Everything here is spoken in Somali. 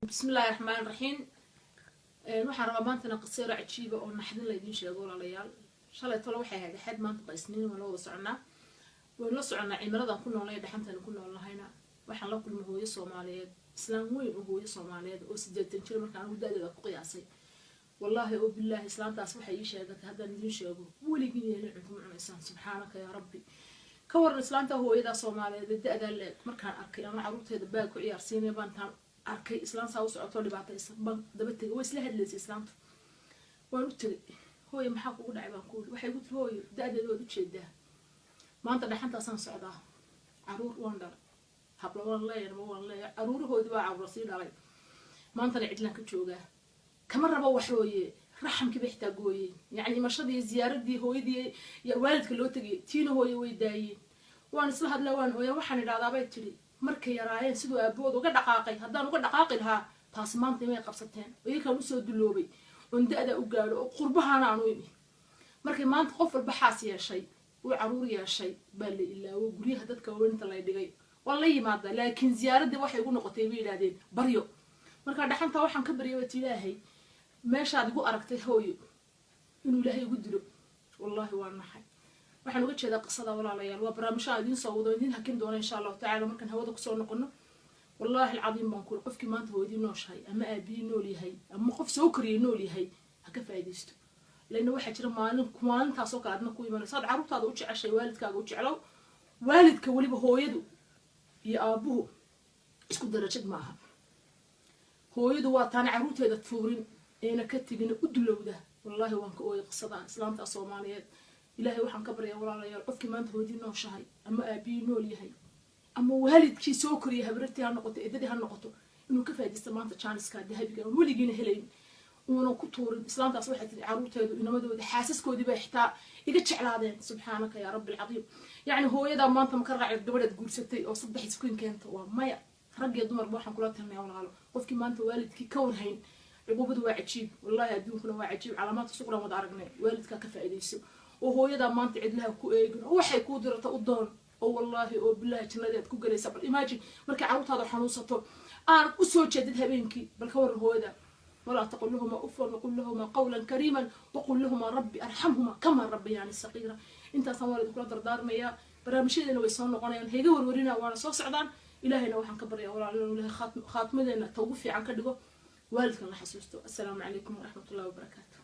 بسم الله الرحمن الرحيم. waxaan rabaa maanta qasiiro cajiiba oo naxdin la idin sheego walaalayaal. Shalay tolo waxay ahayd xad maanta qaysniin wala wada soconaa. Waan la soconaa cimilada ku noolay dhaxantan ku noolahayna. Waxaan la kulmay hooyo Soomaaliyeed, Islaam weyn oo hooyo Soomaaliyeed oo 8 jir markaan u daadeeda ku qiyaasay. Wallahi oo billahi islaantaas waxay ii sheegtay haddaan idin sheego waligiin yeelin cunto cunaysan subxaanaka ya rabbi. ka waran islaanta hooyada Soomaaliyeed da'da leeg markaan arkay ama caruurteeda baag ku ciyaarsiinay baan taan arkay islaan saa u socoto dhibaataysan baan daba tagay way isla hadlaysay islaanta waan u tagay hooyo maxaa kugu dhacay baan ku waxay ku tiri hooyo da'deedu wad u jeedaa maanta dhaxantaasaan socdaa caruur waan dhar hablo waan leeyahay caruurahoodii baa caruur sii dhalay maanta la cidlaan ka joogaa kama rabo wax hooye raxamkii bay xitaa gooyeen yani mashadii ziyaaradii hooyadii ya waalidka loo tagay tiina hooyo way daayeen waan isla hadlaa waan hooyo waxaan idhaahdaa bay tiri markay yaraayeen sidoo aabood uga dhaqaaqay haddaan uga dhaqaaqi lahaa taas maanta imay qabsateen iyakan usoo duloobay oon da'da u gaadho oo qurbahana aan u imi markay maanta qof walba xaas yeeshay uu caruur yeeshay baa la ilaawo guryaha dadka waaweynta lay dhigay waa la yimaada laakiin ziyaaradii waxay ugu noqotay bay yidhaahdeen baryo markaa dhaxanta waxaan ka baryay waad ilaahay meeshaad igu aragtay hooyo inuu ilaahay igu dilo wallahi waa naxay waxaan uga jeedaa qisada walaalayaal waa barnaamijyada idin soo wado idin hakin doona insha Allah ta'ala markaan hawada ku soo noqono wallahi alcadiim baan ku qofkii maanta hooyadii nooshahay ama aabii nool yahay ama qof soo koriyay nool yahay ha ka faa'iideysto leena waxa jira maalintaas oo kale adna ku imanaysa caruurtaada u jeceshay waalidkaaga u jeclow waalidka waliba hooyadu iyo aabuhu isku darajad maaha hooyadu waa taan caruurteeda tuurin eena ka tigin u dulowda wallahi waan ka ooyay qisada islaamta Soomaaliyeed ilaahay waxaan ka baryaa walaalayaal qofkii maanta hooyadii nooshahay ama aabii nool yahay ama waalidkii soo koriyay habartii ha noqoto eedadii ha noqoto inuu ka faa'iideysto maanta jaaniska dahabiga waligiina helayn uuna ku tuurin islaamtaas waxay tiri caruurteedu inamadooda xaasaskoodii bay xitaa iga jeclaadeen subxaanaka ya rabbil cadiim yani hooyada maanta ma ka raacay gabadh guursatay oo saddex iskuin keento waa maya rag iyo dumar waxaan kula talnay walaalo qofkii maanta waalidkii ka warhayn عقوبته واعجيب والله أدونكنا واعجيب علامات سقرا مدارجنا والدك كفائديسو وهو ما أنت عدلها كويجن هو حيكون درته قدام أو والله أو بالله جنادات كوجري سبر إيماجين مرك عروت هذا حنوصته أنا أسوي جددها بينكي بالكور هو ده ولا تقول لهما أف وقل لهما قولا كريما وقل لهما ربي أرحمهما كما ربي يعني الصغيرة أنت صور دكتور دار ميا برامشين اللي يصونوا قناين هيجي ورورينا وأنا صوص عدان إلهنا وحن كبر يا ولا خاتم خاتمنا توقفي عن كده والدكم الله حسوسته. السلام عليكم ورحمة الله وبركاته.